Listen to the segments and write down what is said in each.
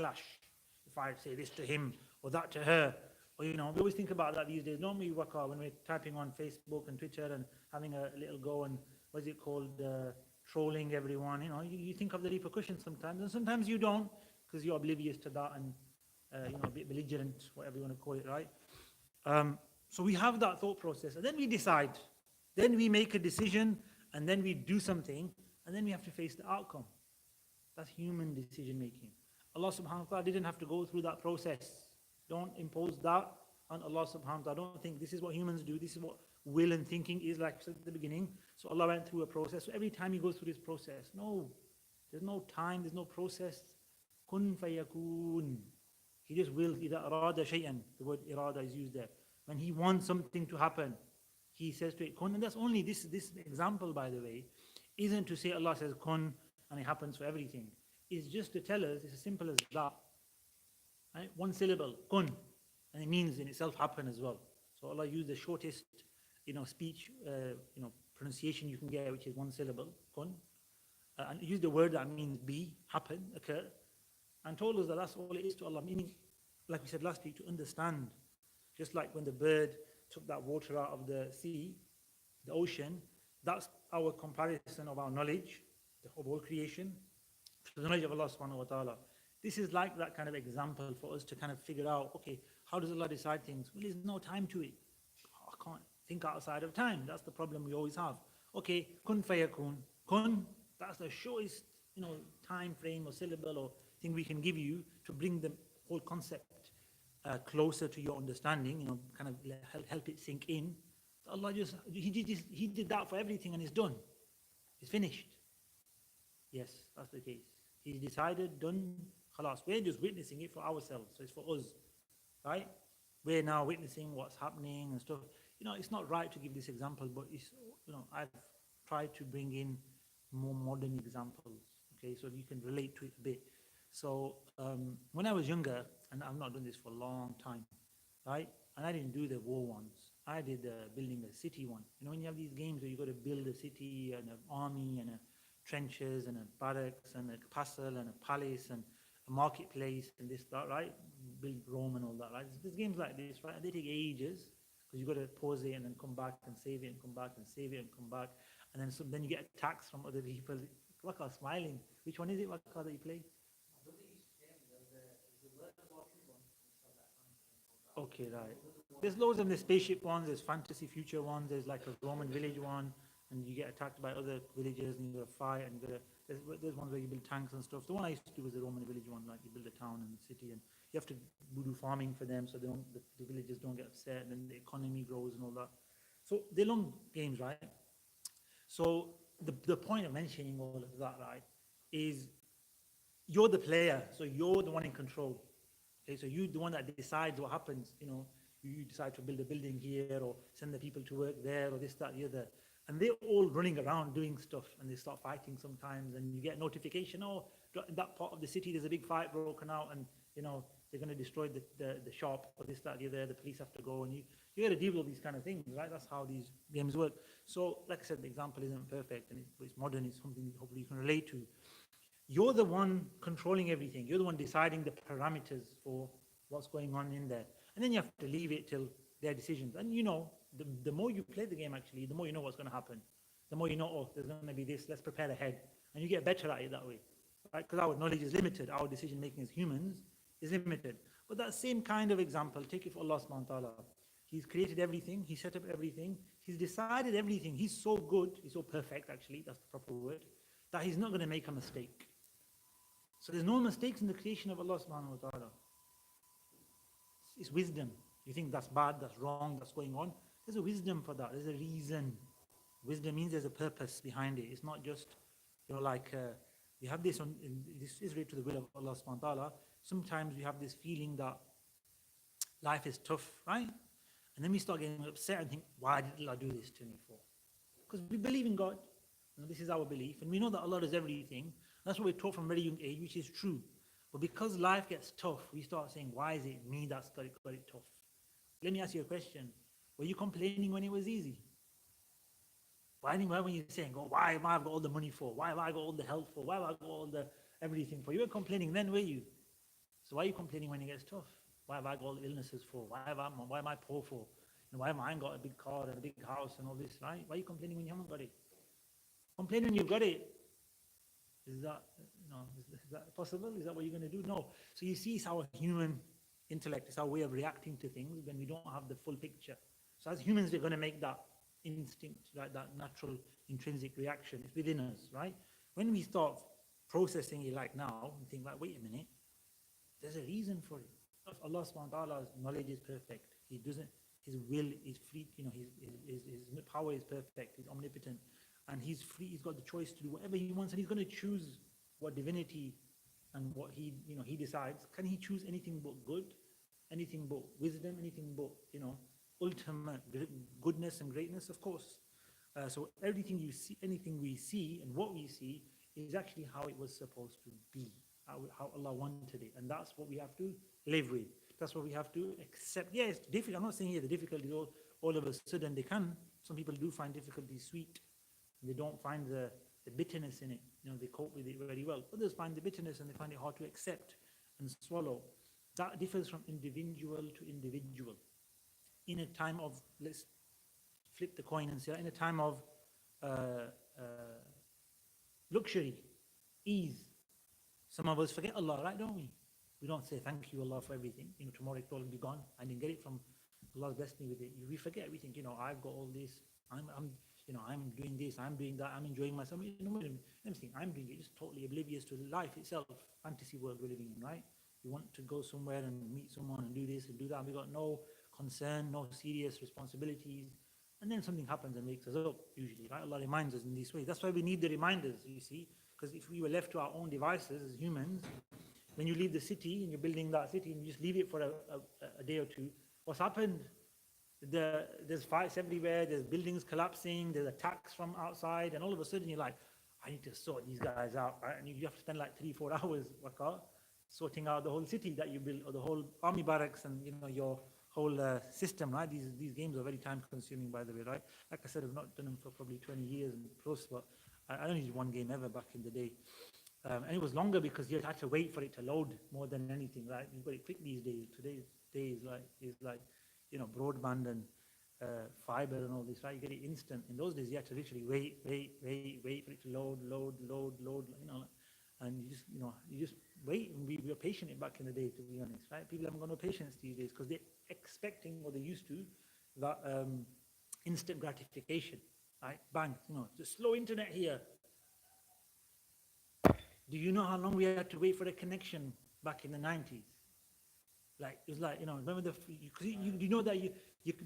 backlash if I say this to him or that to her. Or, we always think about that these days. Normally, when we're typing on Facebook and Twitter and having a little go and what's it called, trolling everyone. You think of the repercussions sometimes, and sometimes you don't because you're oblivious to that and a bit belligerent, whatever you want to call it, right? So we have that thought process, and then we decide, then we make a decision, and then we do something, and then we have to face the outcome. That's human decision making. Allah subhanahu wa ta'ala didn't have to go through that process. Don't impose that on Allah subhanahu wa ta'ala. Don't think this is what humans do, this is what will and thinking is, like I said at the beginning. So Allah went through a process. So every time He goes through this process, no, there's no time, there's no process. Kun fayakun. He just wills. إِذَا أَرَادَ شَيْئًا. The word irada is used there. When He wants something to happen, He says to it, kun. And that's only this example, by the way, isn't to say Allah says kun and it happens for everything. It's just to tell us, it's as simple as that. Right? One syllable, kun, and it means in itself happen as well. So Allah used the shortest, speech, pronunciation you can get, which is one syllable, kun, and use the word that means be, happen, occur, and told us that that's all it is to Allah. Meaning, like we said last week, to understand. Just like when the bird took that water out of the sea, the ocean, that's our comparison of our knowledge, the whole creation, to the knowledge of Allah subhanahu wa ta'ala. This is like that kind of example for us to kind of figure out, okay, how does Allah decide things? Well, there's no time to it. I can't think outside of time. That's the problem we always have. Okay, kun fayakun. Kun, that's the shortest, time frame or syllable or thing we can give you to bring the whole concept closer to your understanding, kind of help it sink in. Allah He did that for everything and it's done. It's finished. Yes, that's the case. He's decided, done, khalas. We're just witnessing it for ourselves. So it's for us, right? We're now witnessing what's happening and stuff. It's not right to give this example, but it's, I've tried to bring in more modern examples, okay, so you can relate to it a bit. So when I was younger, and I've not done this for a long time, right? And I didn't do the war ones. I did building a city one. When you have these games where you got to build a city and an army and trenches and a barracks and a castle and a palace and a marketplace and this, that, right? Build Rome and all that, right? There's games like this, right? And they take ages because you got to pause it and then come back and save it and come back and save it and come back. And then you get attacks from other people. Waka smiling. Which one is it, Waka, that you play? Okay, right. There's loads of the spaceship ones, there's fantasy future ones, there's like a Roman village one, and you get attacked by other villagers and you gotta fight, and there's ones where you build tanks and stuff. The one I used to do was the Roman village one, like you build a town and a city, and you have to do farming for them so the villagers don't get upset, and then the economy grows and all that. So they're long games, right? So the point of mentioning all of that, right, is you're the player, so you're the one in control. Okay, so you're the one that decides what happens. You decide to build a building here or send the people to work there or this, that, the other. And they're all running around doing stuff and they start fighting sometimes and you get notification, in that part of the city there's a big fight broken out and they're going to destroy the shop or this, that, the other. The police have to go and you got to deal with these kind of things, right? That's how these games work. So like I said, the example isn't perfect and it's modern. It's something hopefully you can relate to. You're the one controlling everything. You're the one deciding the parameters for what's going on in there. And then you have to leave it till their decisions. And the more you play the game, actually, the more you know what's going to happen. The more you know, there's going to be this, let's prepare ahead. And you get better at it that way, right? Because our knowledge is limited. Our decision making as humans is limited. But that same kind of example, take it for Allah subhanahu wa ta'ala. He's created everything. He set up everything. He's decided everything. He's so good. He's so perfect, actually. That's the proper word. That he's not going to make a mistake. So there's no mistakes in the creation of Allah subhanahu wa ta'ala. It's wisdom. You think that's bad, that's wrong, that's going on. There's a wisdom for that. There's a reason. Wisdom means there's a purpose behind it. It's not just, we have this this is related to the will of Allah subhanahu wa ta'ala. Sometimes we have this feeling that life is tough, right? And then we start getting upset and think, why did Allah do this to me for? Because we believe in God. This is our belief. And we know that Allah does everything. That's what we're taught from a very young age, which is true. But because life gets tough, we start saying, why is it me that's got it tough? Let me ask you a question. Were you complaining when it was easy? Why were you saying, why have I got all the money for? Why have I got all the health for? Why have I got all the everything for? You were complaining then, were you? So why are you complaining when it gets tough? Why have I got all the illnesses for? Why am I poor for? And why have I got a big car and a big house and all this, right? Why are you complaining when you haven't got it? Complain when you've got it. Is that, is that possible? Is that what you're going to do? No. So you see, it's our human intellect, it's our way of reacting to things when we don't have the full picture. So as humans, we're going to make that instinct, right? That natural intrinsic reaction. It's within us, right? When we start processing it like now and think like, wait a minute, there's a reason for it. Allah subhanahu wa ta'ala's knowledge is perfect. He doesn't, his will is free, his power is perfect, he's omnipotent, and he's free, he's got the choice to do whatever he wants, and he's going to choose what divinity and what he decides. Can he choose anything but good, anything but wisdom, anything but, ultimate goodness and greatness? Of course. So everything you see, anything we see and what we see is actually how it was supposed to be, how Allah wanted it. And that's what we have to live with. That's what we have to accept. Yeah, it's difficult. I'm not saying here the difficulty all of a sudden they can. Some people do find difficulty sweet. They don't find the bitterness in it. They cope with it very well. Others find the bitterness and they find it hard to accept and swallow. That differs from individual to individual. In a time of, let's flip the coin and say, in a time of luxury, ease, some of us forget Allah, right, don't we? We don't say thank you Allah for everything. Tomorrow it will be gone. I didn't get it from Allah's blessed me with it. We forget everything. I've got all this. I'm doing this. I'm doing that. I'm enjoying myself. Everything I'm doing, you're just totally oblivious to life itself. Fantasy world we're living in, right? We want to go somewhere and meet someone and do this and do that. We got no concern, no serious responsibilities. And then something happens and wakes us up, usually, right? Allah reminds us in these ways. That's why we need the reminders, you see. Because if we were left to our own devices as humans, when you leave the city and you're building that city and you just leave it for a day or two, what's happened? There's fights everywhere, there's buildings collapsing, there's attacks from outside, and all of a sudden you're like, I need to sort these guys out, right? And you have to spend like 3-4 hours sorting out the whole city that you built, or the whole army barracks and your whole system, right? These games are very time consuming, by the way, right? Like I said, I've not done them for probably 20 years and close, but I only did one game ever back in the day. And it was longer because you had to wait for it to load more than anything, right? You've got it quick these days. Today's day is like broadband and fiber and all this, right? You get it instant. In those days, you had to literally wait for it to load, and you just wait. And we were patient back in the day, to be honest, right? People haven't got no patience these days because they're expecting, or they used to, that instant gratification, right? Bang, just slow internet here. Do you know how long we had to wait for a connection back in the 90s? Like, it was like, remember you know that you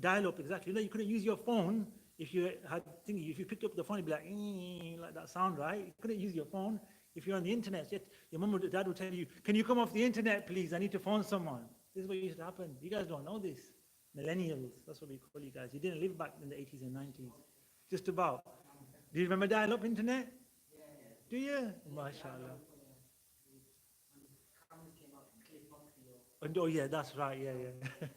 dial up exactly. You couldn't use your phone if you had thingy. If you picked up the phone, it'd be like that sound, right? You couldn't use your phone if you're on the internet. Yet your mom or dad would tell you, can you come off the internet, please? I need to phone someone. This is what used to happen. You guys don't know this. Millennials, that's what we call you guys. You didn't live back in the 80s and 90s. Just about. Do you remember dial-up internet? Do you? MashaAllah. Oh yeah, that's right, yeah.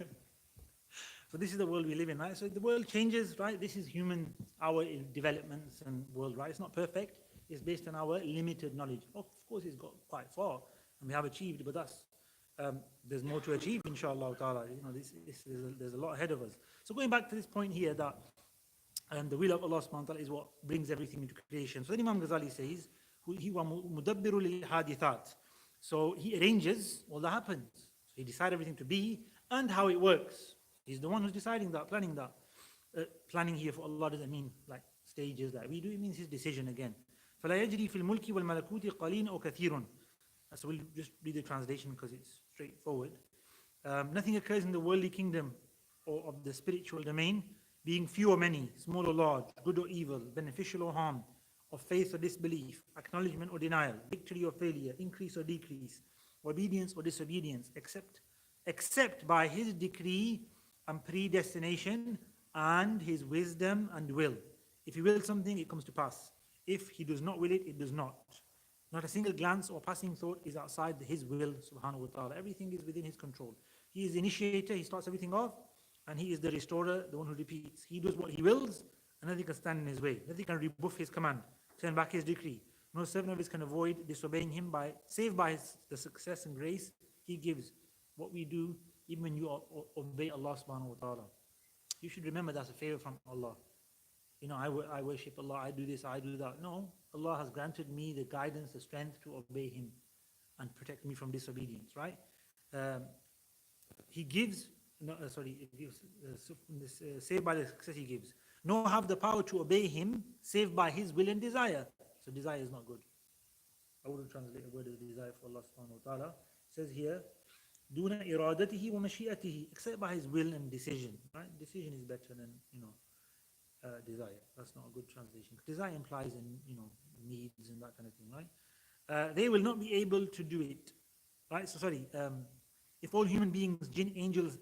So this is the world we live in, right? So the world changes, right? This is our developments and world, right? It's not perfect. It's based on our limited knowledge. Of course, it's got quite far, and we have achieved, but there's more to achieve, inshallah ta'ala. There's a lot ahead of us. So going back to this point here, that the will of Allah subhanahu wa ta'ala is what brings everything into creation. So then Imam Ghazali says, مُدَبِّرُ لِلْحَادِثَاتِ. So he arranges all that happens. So he decides everything to be and how it works. He's the one who's deciding that, planning that. Planning here for Allah doesn't mean like stages that we do. It means his decision again. فَلَا يَجْرِي فِي الْمُلْكِ وَالْمَلَكُوتِ قَلِيلٌ أَوْ كَثِيرٌ. So we'll just read the translation because it's straightforward. Nothing occurs in the worldly kingdom or of the spiritual domain, being few or many, small or large, good or evil, beneficial or harm, of faith or disbelief, acknowledgement or denial, victory or failure, increase or decrease, obedience or disobedience, except by his decree and predestination and his wisdom and will. If he wills something, it comes to pass. If he does not will it, it does not. Not a single glance or passing thought is outside his will, subhanahu wa ta'ala. Everything is within his control. He is the initiator, he starts everything off, and he is the restorer, the one who repeats. He does what he wills, and nothing can stand in his way. Nothing can rebuff his command, turn back his decree. No servant of his can avoid disobeying him save by the success and grace He gives. What we do, even when you obey Allah subhanahu wa ta'ala, you should remember that's a favor from Allah. I worship Allah, I do this, I do that. No, Allah has granted me the guidance, the strength to obey Him and protect me from disobedience, right? Um, he gives, no, sorry, it gives, save by the success He gives. Nor have the power to obey Him, save by His will and desire. So desire is not good. I wouldn't translate a word of desire for Allah subhanahu wa ta'ala. It says here, Duna iradatihi wa mashi'atihi, except by His will and decision, right? Decision is better than, desire. That's not a good translation. Desire implies needs and that kind of thing, right? They will not be able to do it, right? So sorry, if all human beings, jinn, angels,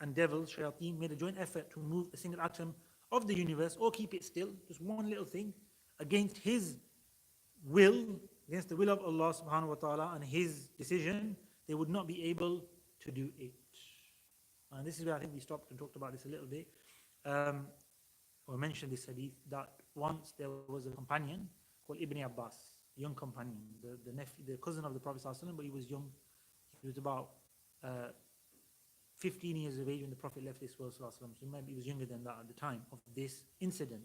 and devils, shayateen, made a joint effort to move a single atom of the universe or keep it still, just one little thing, against His will, against the will of Allah subhanahu wa ta'ala and His decision, they would not be able to do it. And this is where I think we stopped and talked about this a little bit. Or mentioned this hadith, that once there was a companion called Ibn Abbas, a young companion, the nephew, the cousin of the Prophet ﷺ, but he was young. He was about 15 years of age when the Prophet left this world, so maybe he was younger than that at the time of this incident.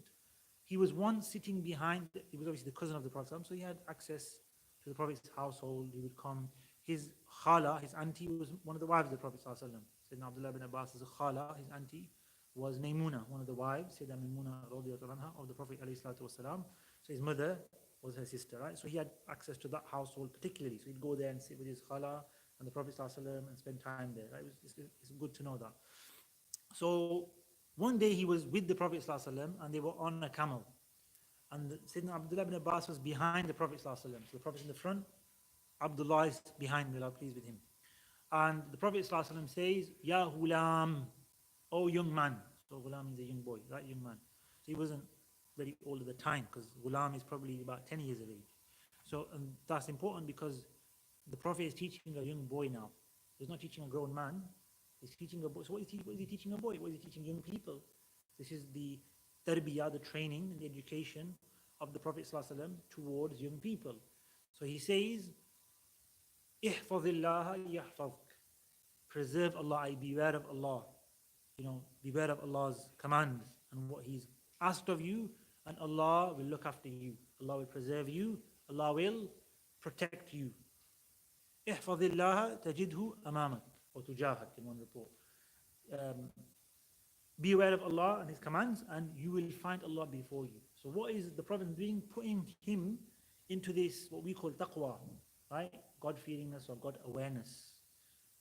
He was once sitting behind, he was obviously the cousin of the Prophet, so he had access to the Prophet's household. He would come. His khala, his auntie, was one of the wives of the Prophet ﷺ. Sayyidina Abdullah ibn Abbas is a khala, his auntie was Maymuna, one of the wives, Sayyidina Maymuna of the Prophet ﷺ. So his mother was her sister, right? So he had access to that household particularly. So he'd go there and sit with his khala and the Prophet ﷺ and spend time there, right? It's good to know that. So one day he was with the Prophet ﷺ and they were on a camel. And Sayyidina Abdullah ibn Abbas was behind the Prophet ﷺ. So the Prophet in the front, Abdullah is behind, may Allah please with him. And the Prophet ﷺ says, Ya Ghulam, oh young man. So Ghulam is a young boy, right? Young man. So he wasn't very old at the time, because Ghulam is probably about 10 years of age. So that's important because the Prophet is teaching a young boy now. He's not teaching a grown man. He's teaching a boy. So what is he teaching a boy? What is he teaching young people? This is the tarbiyah, the training and the education of the Prophet ﷺ towards young people. So he says, Ihfazillah yahfazk. Preserve Allah, beware of Allah. Beware of Allah's commands and what He's asked of you, and Allah will look after you. Allah will preserve you. Allah will protect you. Ihfazillah tajidhu amamak, or tujahak in one report. Be aware of Allah and His commands, and you will find Allah before you. So what is the Prophet doing? Putting him into this, what we call taqwa, right? God-fearingness or God-awareness.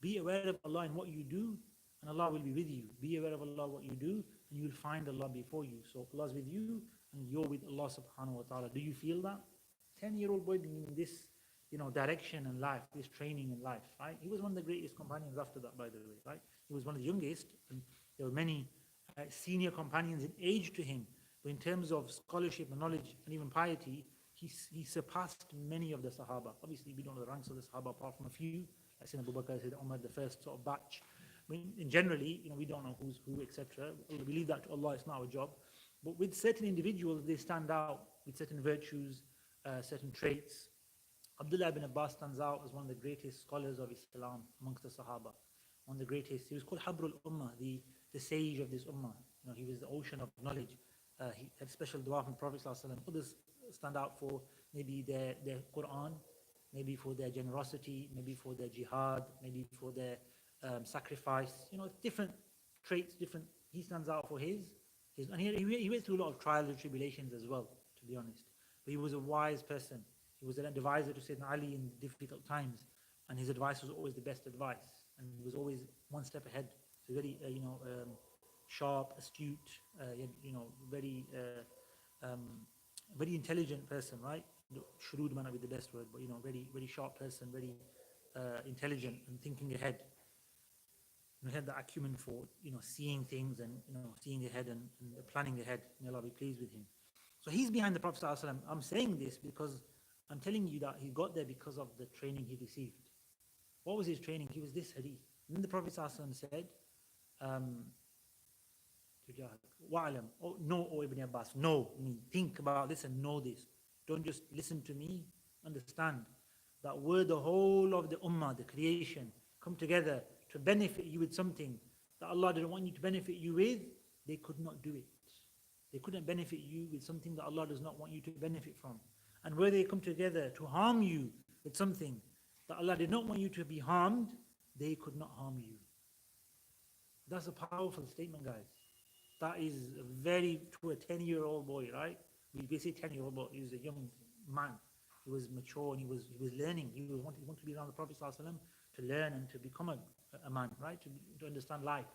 Be aware of Allah in what you do, and Allah will be with you. Be aware of Allah what you do, and you will find Allah before you. So Allah is with you, and you're with Allah subhanahu wa ta'ala. Do you feel that? 10-year-old boy being in this, direction in life, this training in life, right? He was one of the greatest companions after that, by the way, right? He was one of the youngest, and there were many senior companions in age to him. But in terms of scholarship and knowledge and even piety, he surpassed many of the Sahaba. Obviously, we don't know the ranks of the Sahaba apart from a few. Like Sayyidina Abu Bakr, Sayyidina Umar, the first sort of batch. In generally, we don't know who's who, etc. We leave that to Allah, it's not our job. But with certain individuals, they stand out with certain virtues, certain traits. Abdullah ibn Abbas stands out as one of the greatest scholars of Islam amongst the Sahaba. One of the greatest. He was called Habrul Ummah, the sage of this Ummah. He was the ocean of knowledge. He had special dua from the Prophet ﷺ. Others stand out for maybe their Quran, maybe for their generosity, maybe for their jihad, maybe for their sacrifice. Different traits, different. He stands out for his and he went through a lot of trials and tribulations as well, to be honest. But he was a wise person. He was an advisor to Sayyidina Ali in difficult times, and his advice was always the best advice, and he was always one step ahead. So very, sharp, astute, very, very intelligent person, right? Shrewd might not be the best word, but very, very sharp person, very intelligent and thinking ahead. He had the acumen for seeing things and seeing ahead and planning ahead. May Allah be pleased with him. So he's behind the Prophet ﷺ. I'm saying this because I'm telling you that he got there because of the training he received. What was his training? He was this hadith. And then the Prophet ﷺ said, Wa'alam, know, O Ibn Abbas, know me. Think about this and know this. Don't just listen to me. Understand that we're the whole of the ummah, the creation, come together to benefit you with something that Allah didn't want you to benefit you with, they could not do it. They couldn't benefit you with something that Allah does not want you to benefit from. And where they come together to harm you with something that Allah did not want you to be harmed, they could not harm you. That's a powerful statement, guys. That is very, to a 10-year-old boy, right? We say 10-year-old, but he was a young man. He was mature and he was learning. He wanted to be around the Prophet ﷺ to learn and to become a man, right? To understand life.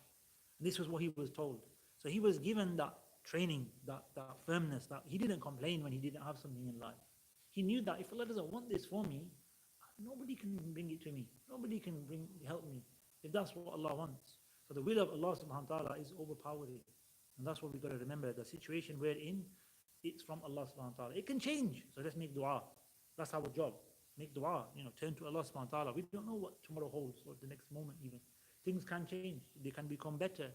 And this was what he was told. So he was given that training, that firmness, that he didn't complain when he didn't have something in life. He knew that if Allah doesn't want this for me, nobody can bring it to me. Nobody can help me if that's what Allah wants. So the will of Allah subhanahu wa ta'ala is overpowering. And that's what we've got to remember. The situation we're in, it's from Allah subhanahu wa ta'ala. It can change. So let's make dua. That's our job. Make dua. Turn to Allah subhanahu wa ta'ala. We don't know what tomorrow holds or the next moment even. Things can change. They can become better.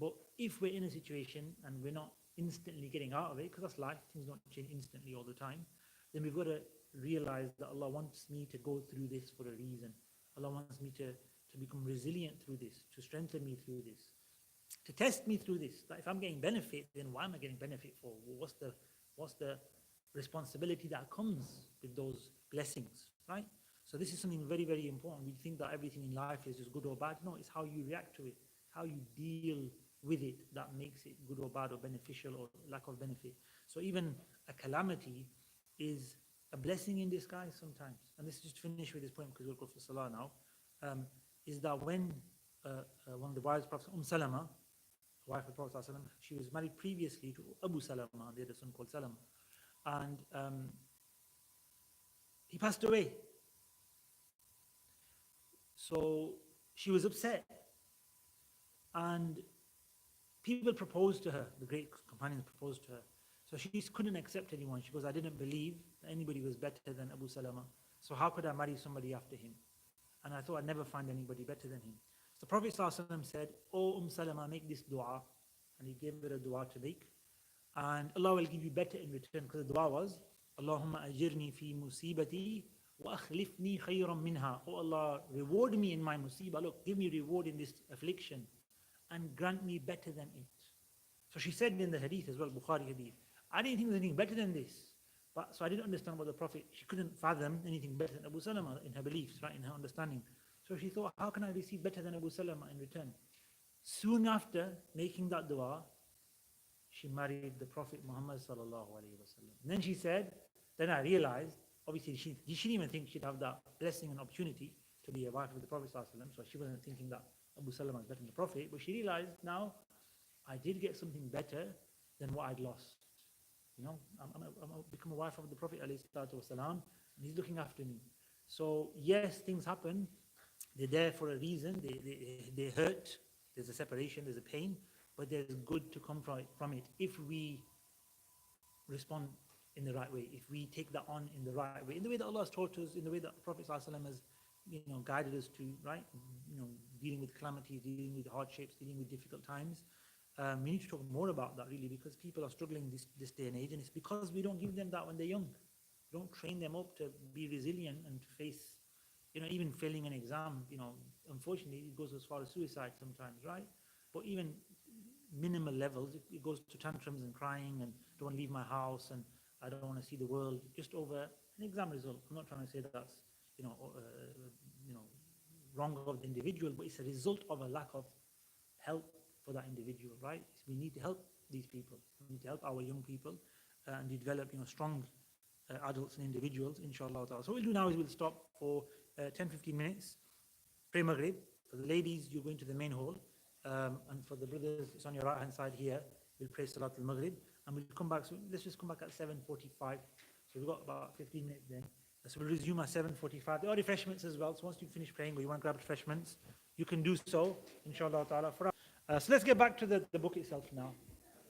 But if we're in a situation and we're not instantly getting out of it, because that's life, things don't change instantly all the time, then we've got to realize that Allah wants me to go through this for a reason. Allah wants me to become resilient through this, to strengthen me through this, to test me through this. That if I'm getting benefit, then why am I getting benefit for? What's the responsibility that comes with those blessings, right? So this is something very, very important. We think that everything in life is just good or bad. No, it's how you react to it, how you deal with it that makes it good or bad or beneficial or lack of benefit. So even a calamity is a blessing in disguise sometimes. And this is just to finish with this point because we'll go for Salah now. Is that when one of the wives of Prophet Salama, wife of Prophet ﷺ, she was married previously to Abu Salama, they had a son called Salama, and he passed away. So she was upset, and people proposed to her, the great companions proposed to her. So she couldn't accept anyone. She goes, I didn't believe that anybody was better than Abu Salama, so how could I marry somebody after him? And I thought I'd never find anybody better than him. So the Prophet ﷺ said, "Oh Salama, make this dua." And he gave her a dua to make. And Allah will give you better in return, because the dua was, Allahumma ajirni fi musibati wa akhlifni khayran minha. Oh Allah, reward me in my musibah. Look, give me reward in this affliction and grant me better than it. So she said in the hadith as well, Bukhari hadith, I didn't think there was anything better than this. So I didn't understand what the Prophet, she couldn't fathom anything better than Abu Salama in her beliefs, right, in her understanding. So she thought, how can I receive better than Abu Salama in return? Soon after making that dua, she married the Prophet Muhammad sallallahu alaihi wasallam. And then she said, then I realized, obviously she didn't even think she'd have that blessing and opportunity to be a wife of the Prophet sallallahu alaihi wasallam, so she wasn't thinking that Abu Salama is better than the Prophet, but she realized now, I did get something better than what I'd lost. I'm become a wife of the Prophet ﷺ, and he's looking after me. So yes, things happen. They're there for a reason. They hurt. There's a separation. There's a pain. But there's good to come from it if we respond in the right way. If we take that on in the right way, in the way that Allah has taught us, in the way that the Prophet ﷺ has, guided us to, right? Dealing with calamities, dealing with hardships, dealing with difficult times. We need to talk more about that, really, because people are struggling this day and age, and it's because we don't give them that when they're young. We don't train them up to be resilient and to face, even failing an exam, unfortunately, it goes as far as suicide sometimes, right? But even minimal levels, it goes to tantrums and crying and don't want to leave my house and I don't want to see the world just over an exam result. I'm not trying to say that that's, wrong of the individual, but it's a result of a lack of help for that individual, right? We need to help these people. We need to help our young people and develop, strong adults and individuals, inshallah. So what we'll do now is we'll stop for 10-15 minutes, pray Maghrib. For the ladies, you're going to the main hall, and for the brothers, it's on your right hand side here. We'll pray Salat al-Maghrib, and we'll come back. So let's just come back at 7:45. So we've got about 15 minutes then. So we'll resume at 7:45. There are refreshments as well. So once you finish praying or you want to grab refreshments, you can do so, inshallah ta'ala. So let's get back to the book itself now.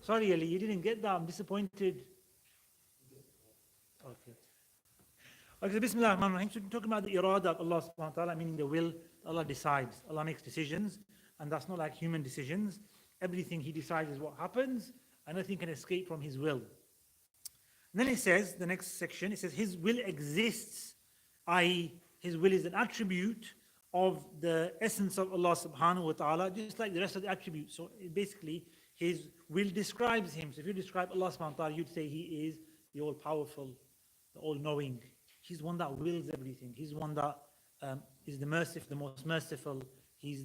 Sorry, Ali, you didn't get that. I'm disappointed. Okay, Bismillah ar-Rahman ar-Rahim. So we're talking about the irada of Allah subhanahu wa ta'ala, meaning the will. Allah decides. Allah makes decisions, and that's not like human decisions. Everything He decides is what happens, and nothing can escape from His will. And then it says, the next section, it says, His will exists, i.e., His will is an attribute of the essence of Allah subhanahu wa ta'ala, just like the rest of the attributes. So basically, his will describes him. So if you describe Allah subhanahu wa ta'ala, you'd say he is the all-powerful, the all-knowing. He's one that wills everything. He's one that is the merciful, the most merciful. He's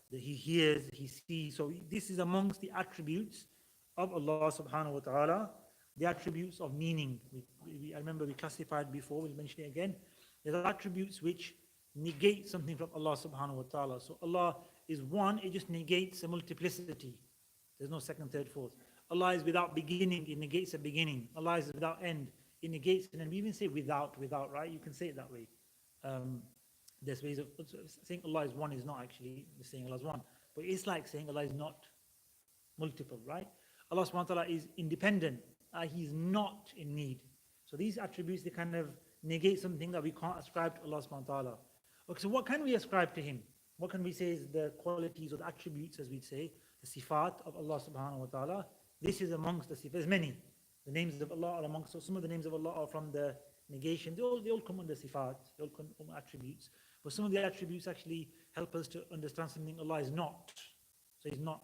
he hears, he sees. So this is amongst the attributes of Allah subhanahu wa ta'ala, the attributes of meaning. I remember we classified before, we'll mention it again. There are attributes which negate something from Allah subhanahu wa ta'ala. So Allah is one, it just negates a multiplicity. There's no second, third, fourth. Allah is without beginning, it negates a beginning. Allah is without end, it negates, and we even say without, right? You can say it that way. There's ways of saying Allah is one is not actually saying Allah is one. But it's like saying Allah is not multiple, right? Allah subhanahu wa ta'ala is independent. He is not in need. So these attributes, they kind of negate something that we can't ascribe to Allah subhanahu wa ta'ala. Okay, so what can we ascribe to him? What can we say is the qualities or the attributes, as we'd say, the sifat of Allah subhanahu wa ta'ala? This is amongst the sifat. There's many. The names of Allah are amongst, so some of the names of Allah are from the negation. They all come under sifat, they all come under attributes. But some of the attributes actually help us to understand something Allah is not. So he's not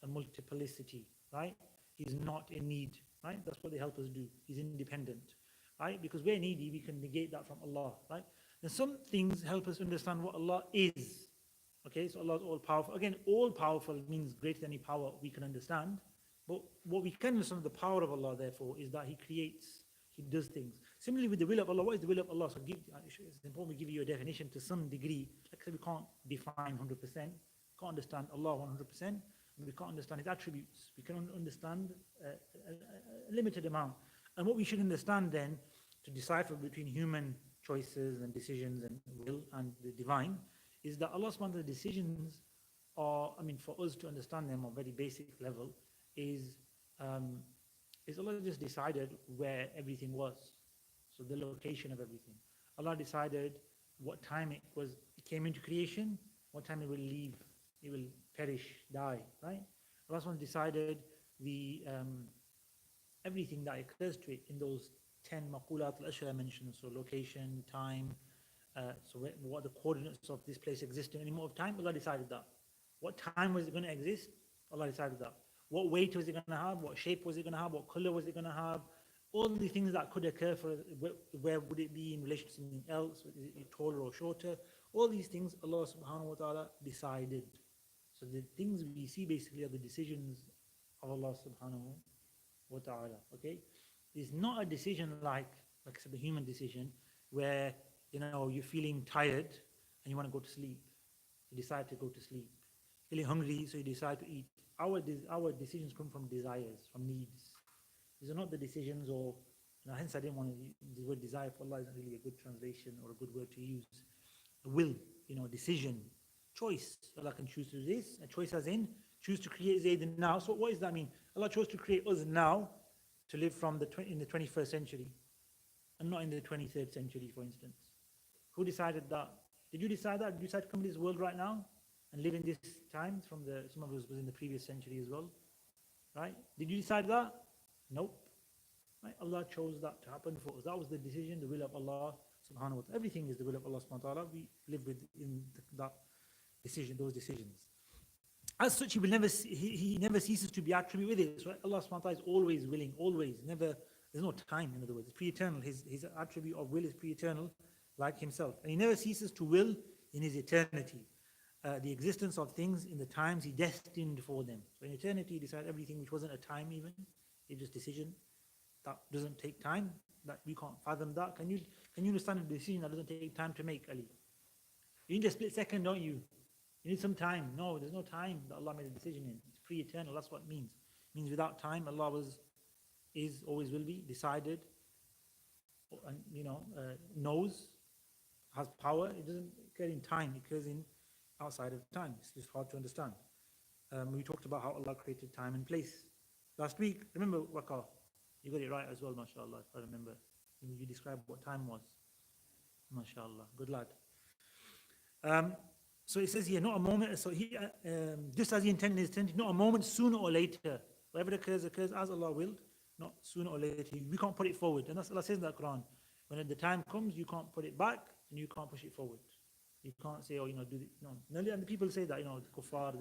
a multiplicity, right? He's not in need, right? That's what they help us do. He's independent, right? Because we're needy, we can negate that from Allah, right? And some things help us understand what Allah is. Okay, so Allah is all-powerful. Again, all-powerful means greater than any power we can understand. But what we can understand the power of Allah, therefore, is that He creates, He does things. Similarly, with the will of Allah, what is the will of Allah? So it's important we give you a definition to some degree. Like I said, we can't define 100%, can't understand Allah 100%, and we can't understand His attributes. We can understand a limited amount. And what we should understand then, to decipher between human choices and decisions and will and the divine, is that Allah's decisions are, for us to understand them on a very basic level, is Allah just decided where everything was. So the location of everything. Allah decided what time it came into creation, what time it will leave, it will perish, die, right? Allah decided the everything that occurs to it in those 10 maqulat al-ashra mentioned, so location, time, so what the coordinates of this place exist in any more of time, Allah decided that. What time was it going to exist? Allah decided that. What weight was it going to have? What shape was it going to have? What color was it going to have? All the things that could occur for where would it be in relation to something else? Is it taller or shorter? All these things Allah subhanahu wa ta'ala decided. So the things we see basically are the decisions of Allah subhanahu wa ta'ala. Okay? It's not a decision like I said, the human decision, where you're feeling tired and you want to go to sleep. You decide to go to sleep. Feeling hungry, so you decide to eat. Our decisions come from desires, from needs. These are not the decisions, or hence I didn't want to. The word desire for Allah isn't really a good translation or a good word to use. Will, decision, choice. Allah can choose to do this. A choice as in choose to create Zayd now. So what does that mean? Allah chose to create us now to live in the 21st century, and not in the 23rd century, for instance. Who decided that? Did you decide that? Did you decide to come to this world right now and live in this time? Some of us was in the previous century as well, right? Did you decide that? Nope. Right? Allah chose that to happen for us. That was the decision, the will of Allah subhanahu wa ta'ala. Everything is the will of Allah subhanahu wa ta'ala. We live within that decision, those decisions. As such, he never ceases to be attribute with it. So Allah subhanahu wa ta'ala is always willing, always, never, there's no time, in other words. It's pre-eternal. His attribute of will is pre-eternal, like himself. And he never ceases to will in his eternity. The existence of things in the times he destined for them. So in eternity, he decided everything which wasn't a time even. It's just decision that doesn't take time, that we can't fathom that. Can you understand a decision that doesn't take time to make, Ali? You need a split second, don't you? You need some time. No, there's no time that Allah made a decision in. It's pre-eternal, that's what it means. It means without time, Allah is, always will be, decided, and knows, has power. It doesn't occur in time, it occurs in outside of time. It's just hard to understand. We talked about how Allah created time and place last week. Remember, Waqar, you got it right as well, mashallah, if I remember. You described what time was. Mashallah, good lad. So it says here, not a moment, so he, just as he intended his intention, not a moment sooner or later. Whatever occurs as Allah willed, not sooner or later. We can't put it forward. And that's Allah says in the Quran. When the time comes, you can't put it back and you can't push it forward. You can't say, oh, do the, and the people say that, the kuffar,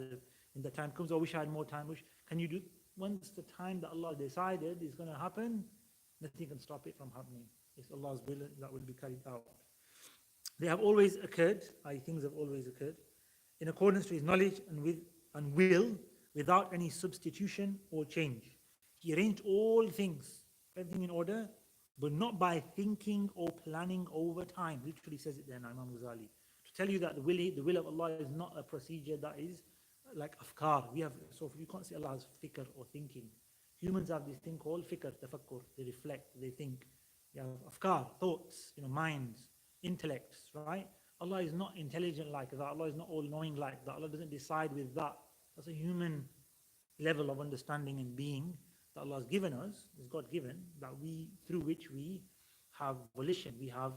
in the time comes, oh, wish I had more time. Can you do, once the time that Allah decided is going to happen, nothing can stop it from happening. It's Allah's will that will be carried out. They have always occurred, things have always occurred, in accordance to His knowledge and will, without any substitution or change. He arranged all things, everything in order, but not by thinking or planning over time. Literally says it there now, Imam Ghazali. To tell you that the will of Allah is not a procedure that is like afkar. So you can't say Allah has fikr or thinking. Humans have this thing called fikr, tafakkur. They reflect, they think. They have afkar, thoughts, minds, intellects, right? Allah is not intelligent like that. Allah is not all-knowing like that. Allah doesn't decide with that. That's a human level of understanding and being that Allah has given us, is God-given, through which we have volition, we have,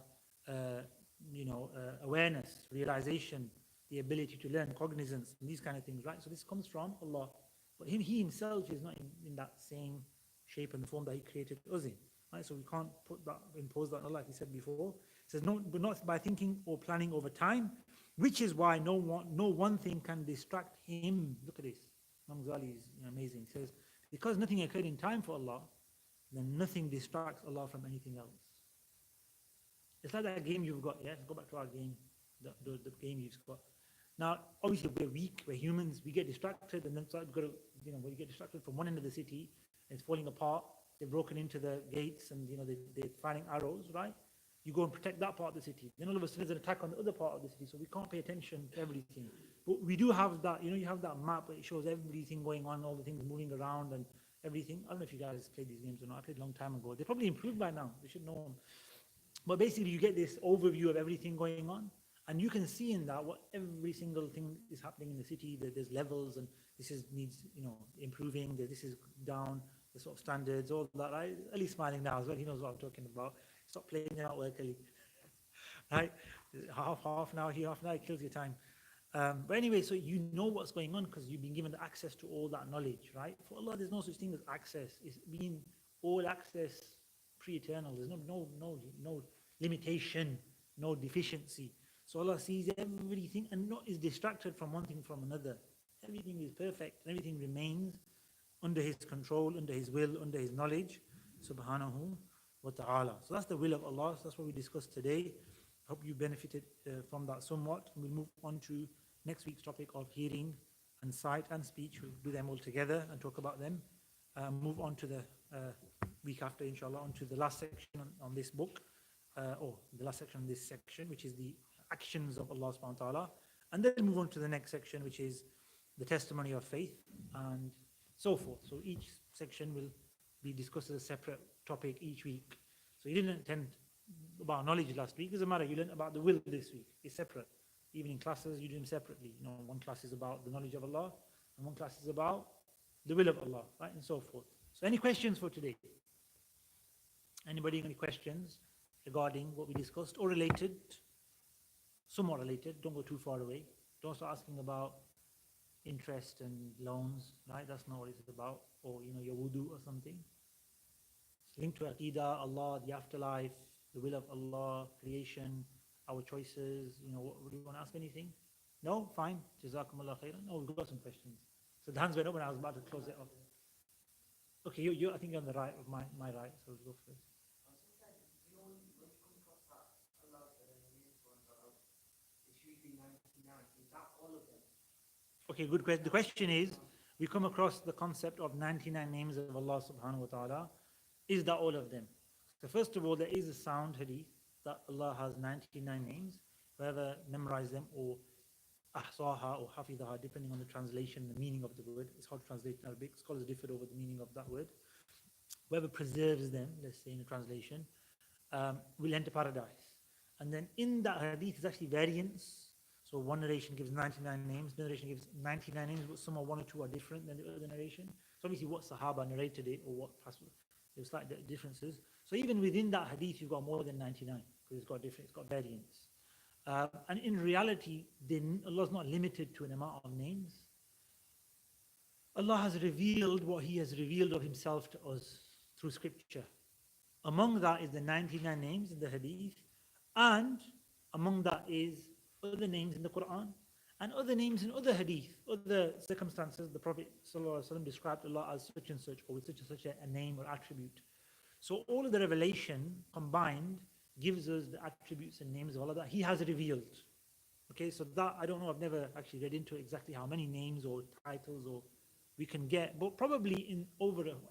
awareness, realization, the ability to learn, cognizance, and these kind of things, right? So this comes from Allah. But He Himself is not in that same shape and form that He created us in, right? So we can't impose that on Allah, like He said before. It says, no, but not by thinking or planning over time, which is why no one thing can distract Him. Look at this. Imam Ghazali is amazing. He says, because nothing occurred in time for Allah, then nothing distracts Allah from anything else. It's like that game you've got, yeah? Go back to our game, the game you've got. Now, obviously, we're weak, we're humans, we get distracted, and then we get distracted from one end of the city, and it's falling apart, they've broken into the gates, and they're firing arrows, right? You go and protect that part of the city. Then all of a sudden there's an attack on the other part of the city, so we can't pay attention to everything. But we do have that, you have that map where it shows everything going on, all the things moving around and everything. I don't know if you guys played these games or not. I played a long time ago. They're probably improved by now. We should know them. But basically you get this overview of everything going on, and you can see in that what every single thing is happening in the city. There's levels, and this needs improving, this is down, the sort of standards, all that. Right? Ali's smiling now as well. He knows what I'm talking about. Stop playing it out work, Ali. Right? Half an hour here, half an hour, it kills your time. But anyway, so you know what's going on because you've been given the access to all that knowledge, right? For Allah, there's no such thing as access. It's being all access, pre-eternal. There's no limitation, no deficiency. So Allah sees everything and is distracted from one thing from another. Everything is perfect. Everything remains under His control, under His will, under His knowledge, subhanahu wa ta'ala. So that's the will of Allah. So that's what we discussed today. Hope you benefited from that somewhat. We'll move on to next week's topic of hearing and sight and speech. We'll do them all together and talk about them. Move on to the week after, inshallah, on to the last section on this book, or the last section on this section, which is the actions of Allah subhanahu wa ta'ala. And then move on to the next section, which is the testimony of faith and so forth. So each section will be discussed as a separate topic each week. So you didn't attend about knowledge last week. It doesn't matter. You learned about the will this week. It's separate. Even in classes, you do them separately. One class is about the knowledge of Allah, and one class is about the will of Allah, right, and so forth. So any questions for today? Anybody any questions regarding what we discussed or related? Somewhat related. Don't go too far away. Don't start asking about interest and loans, right? That's not what it's about. Or, your wudu or something. It's linked to Aqidah, Allah, the afterlife, the will of Allah, creation, our choices. Do you want to ask anything? No? Fine. Jazakumullah khairan. No, we've got some questions. So the hands went up when I was about to close it off. Okay, I think you're on the right of my right, so we'll go first. Okay, good question. The question is, we come across the concept of 99 names of Allah subhanahu wa ta'ala. Is that all of them? So first of all, there is a sound hadith that Allah has 99 names. Whoever memorized them or ahsaha or hafidaha, depending on the translation, the meaning of the word. It's hard to translate in Arabic. Scholars differ over the meaning of that word. Whoever preserves them, let's say in a translation, will enter paradise. And then in that hadith is actually variants. So one narration gives 99 names, the narration gives 99 names, but some are one or two are different than the other narration. So obviously what Sahaba narrated it or what there's slight differences. So even within that hadith you've got more than 99 because it's got variants. And in reality, Allah's not limited to an amount of names. Allah has revealed what He has revealed of Himself to us through scripture. Among that is the 99 names in the hadith, and among that is other names in the Quran, and other names in other hadith, other circumstances. The Prophet ﷺ described Allah as such and such, or with such and such a name or attribute. So all of the revelation combined gives us the attributes and names of Allah that He has revealed. Okay, so that, I don't know, I've never actually read into exactly how many names or titles or we can get, but probably in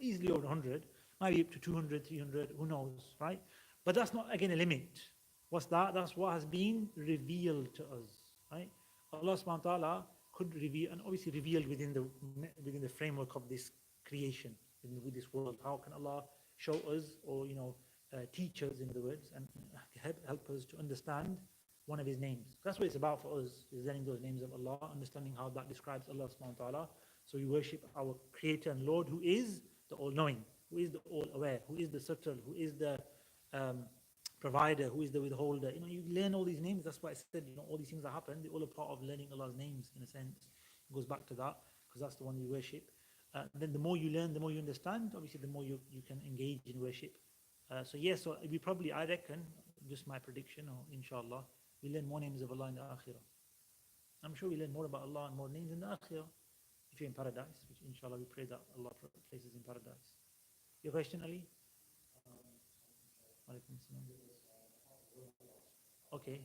easily over 100, maybe up to 200, 300, who knows, right? But that's not, again, a limit. What's that? That's what has been revealed to us, right? Allah subhanahu wa ta'ala could reveal, and obviously revealed within the framework of this creation, with this world. How can Allah show us, or teach us, in other words, and help us to understand one of His names? That's what it's about for us, is learning those names of Allah, understanding how that describes Allah subhanahu wa ta'ala. So we worship our Creator and Lord, who is the all-knowing, who is the all-aware, who is the subtle, who is the provider, who is the withholder. You learn all these names. That's why I said, all these things that happen, they're all a part of learning Allah's names, in a sense. It goes back to that, because that's the one we worship. Then the more you learn, the more you understand, obviously the more you can engage in worship. So we probably, I reckon, just my prediction, or inshallah, we learn more names of Allah in the Akhirah. I'm sure we learn more about Allah and more names in the Akhirah, if you're in paradise, which inshallah we pray that Allah places in paradise. Your question, Ali? Walaikum salam. Okay.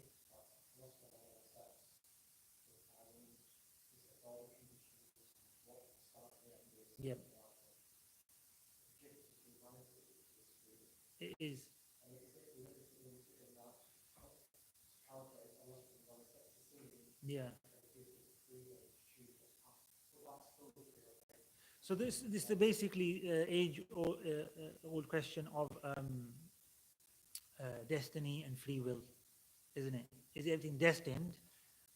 Yeah. It is. Yeah. So this is basically old question of destiny and free will, isn't it? Is everything destined,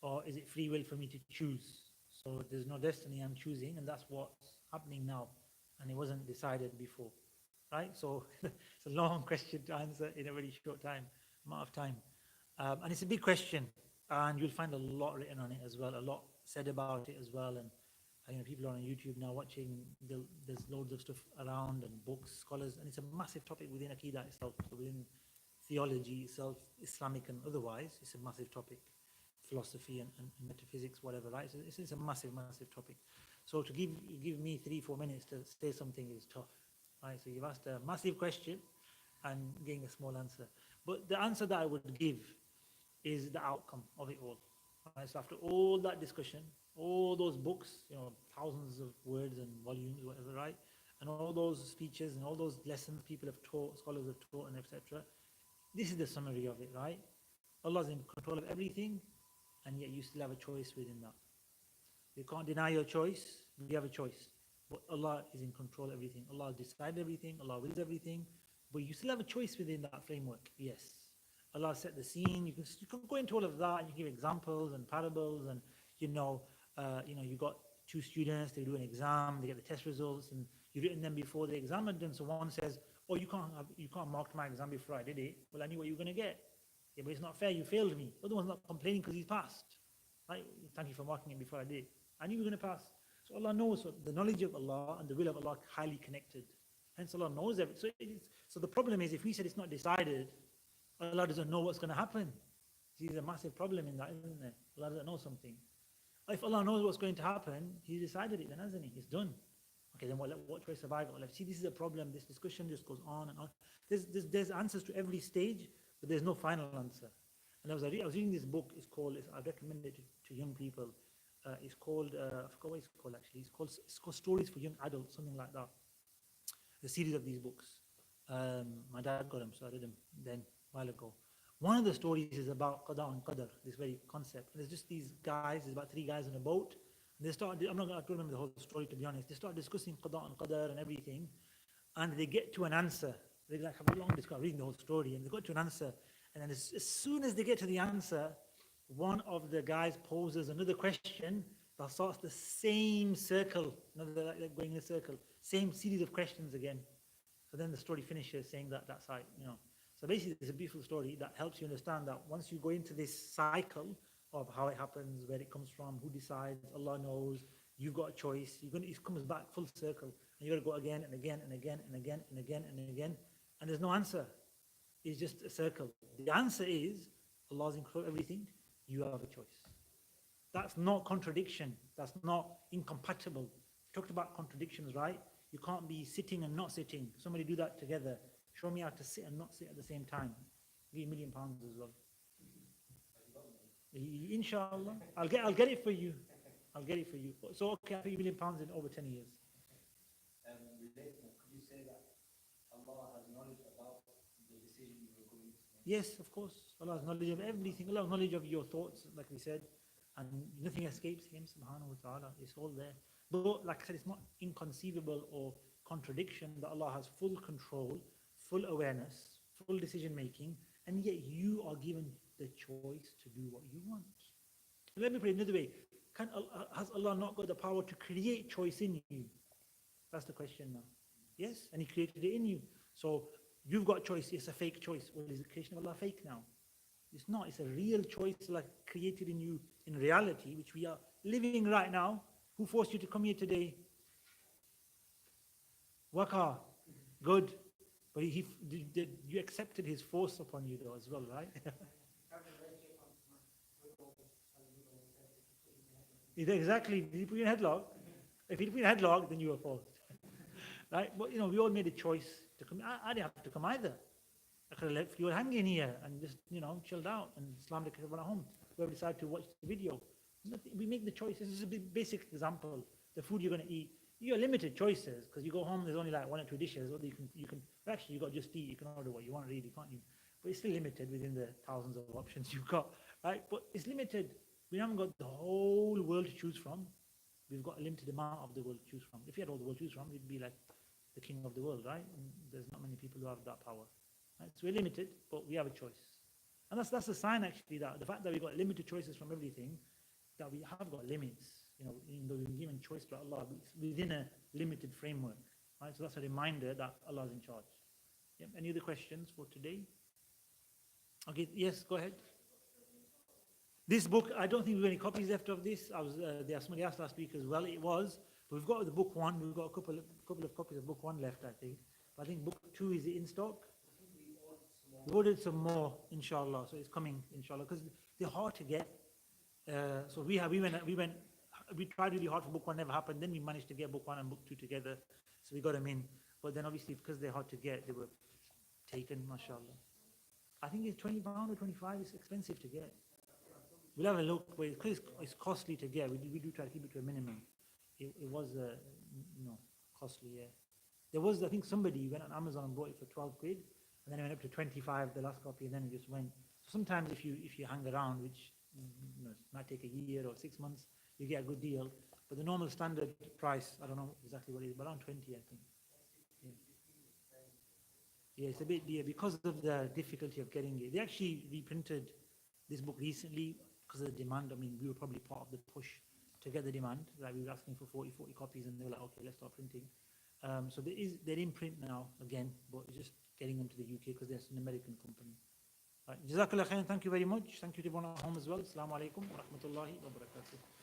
or is it free will for me to choose? So there's no destiny, I'm choosing, and that's what's happening now, and it wasn't decided before, right? So it's a long question to answer in a very short amount of time, and it's a big question, and you'll find a lot written on it as well, a lot said about it as well, and people are on YouTube now watching. There's loads of stuff around, and books, scholars, and it's a massive topic within Aqidah itself, so within theology itself, Islamic and otherwise. It's a massive topic, philosophy and metaphysics, whatever, right? So it's a massive, massive topic. So to give me 3-4 minutes to say something is tough, right? So you've asked a massive question and getting a small answer. But the answer that I would give is the outcome of it all. Right? So after all that discussion, all those books, thousands of words and volumes, whatever, right? And all those speeches and all those lessons people have taught, scholars have taught, and etc. This is the summary of it, right? Allah is in control of everything, and yet you still have a choice within that. You can't deny your choice. You have a choice. But Allah is in control of everything. Allah has decided everything. Allah wills everything. But you still have a choice within that framework. Yes. Allah set the scene. You can go into all of that, and you give examples and parables, and you got two students, they do an exam, they get the test results, and you've written them before the exam had done. So one says, "Oh, you can't mark my exam before I did it." Well, I knew what you were going to get. Yeah, but it's not fair. You failed me. The other one's not complaining because he's passed. Right? Thank you for marking it before I did. I knew you were going to pass. So Allah knows. So the knowledge of Allah and the will of Allah are highly connected. Hence Allah knows everything. So the problem is, if we said it's not decided, Allah doesn't know what's going to happen. See, there's a massive problem in that, isn't there? Allah doesn't know something. If Allah knows what's going to happen, He decided it then, hasn't He? He's done. Okay, then what choice have I got left? See, this is a problem. This discussion just goes on and on. There's answers to every stage, but there's no final answer. And I was reading this book. I recommend it to young people. It's called, I forgot what it's called actually. It's called Stories for Young Adults, something like that. The series of these books. My dad got them, so I read them then a while ago. One of the stories is about Qada and Qadar, this very concept. And there's just these guys, there's about 3 guys on a boat. And I'm not going to remember the whole story, to be honest. They start discussing Qada and Qadar and everything. And they get to an answer. They have a long discussion, reading the whole story, and they got to an answer. And then as soon as they get to the answer, one of the guys poses another question that starts the same circle, like going in a circle, same series of questions again. So then the story finishes saying that's how, So basically, it's a beautiful story that helps you understand that once you go into this cycle of how it happens, where it comes from, who decides, Allah knows, you've got a choice, it comes back full circle, and you've got to go again and again and again and again and again and again, and there's no answer. It's just a circle. The answer is Allah's in control of everything. you have a choice. That's not contradiction. That's not incompatible. We talked about contradictions, right? You can't be sitting and not sitting. Somebody do that together. Show me how to sit and not sit at the same time. Give me £1 million as well. Inshallah. I'll get it for you. I'll get it for you. So okay, I'll pay you £1 million in over 10 years. Could you say that Allah has knowledge about the decision you were going to make? Yes, of course. Allah has knowledge of everything. Allah has knowledge of your thoughts, like we said, and nothing escapes Him, subhanahu wa ta'ala. It's all there. But like I said, it's not inconceivable or contradiction that Allah has full control, full awareness, full decision making, and yet you are given the choice to do what you want. Let me put it another way. Has Allah not got the power to create choice in you? That's the question now. Yes, and He created it in you. So you've got choice. It's a fake choice. Well, is the creation of Allah fake now? It's not. It's a real choice, like created in you in reality, which we are living right now. Who forced you to come here today? Waka, good. But you accepted His force upon you though as well, right? Exactly. Did He put you in a headlock? If He put you in a headlock, then you were forced. Right? But we all made a choice to come. I didn't have to come either. I could have left you hanging here and just, chilled out and slammed the camera at home. Whoever decided to watch the video. We make the choice. This is a basic example. The food you're going to eat. You have limited choices because you go home, there's only like 1 or 2 dishes. Or actually, you got just eat. You can order what you want, really, can't you? But it's still limited within the thousands of options you've got, right? But it's limited. We haven't got the whole world to choose from. We've got a limited amount of the world to choose from. If you had all the world to choose from, we'd be like the king of the world, right? And there's not many people who have that power. Right? So we're limited, but we have a choice. And that's a sign, actually, that the fact that we've got limited choices from everything, that we have got limits. Even though we've been given choice by Allah, it's within a limited framework. Right? So that's a reminder that Allah is in charge. Yep. Any other questions for today? Okay, yes, go ahead. This book, I don't think we've got any copies left of this. There somebody asked last week as well. It was, but we've got the book 1. We've got a couple of copies of book 1 left, I think. But I think book 2 is in stock. We ordered some more, inshallah. So it's coming, inshallah, because they're hard to get. So we tried really hard for book 1, never happened. Then we managed to get book 1 and book 2 together. So we got them in. But then obviously, because they're hard to get, they were taken, mashallah. I think it's £20 or 25. It's expensive to get. We'll have a look, but it's costly to get. We do try to keep it to a minimum. It was, costly, yeah. There was, I think somebody went on Amazon and bought it for 12 quid, and then it went up to 25, the last copy, and then it just went. So sometimes if you hang around, which might take a year or 6 months, you get a good deal. But the normal standard price, I don't know exactly what it is, but around 20, I think. Yeah, it's a bit, because of the difficulty of getting it. They actually reprinted this book recently because of the demand. I mean, we were probably part of the push to get the demand. Like we were asking for 40 copies, and they were like, okay, let's start printing. So they're in print now again, but it's just getting them to the UK because they're an American company. Right. Jazakallah khair, thank you very much. Thank you to everyone at home as well. Assalamu alaikum wa rahmatullahi wa barakatuh.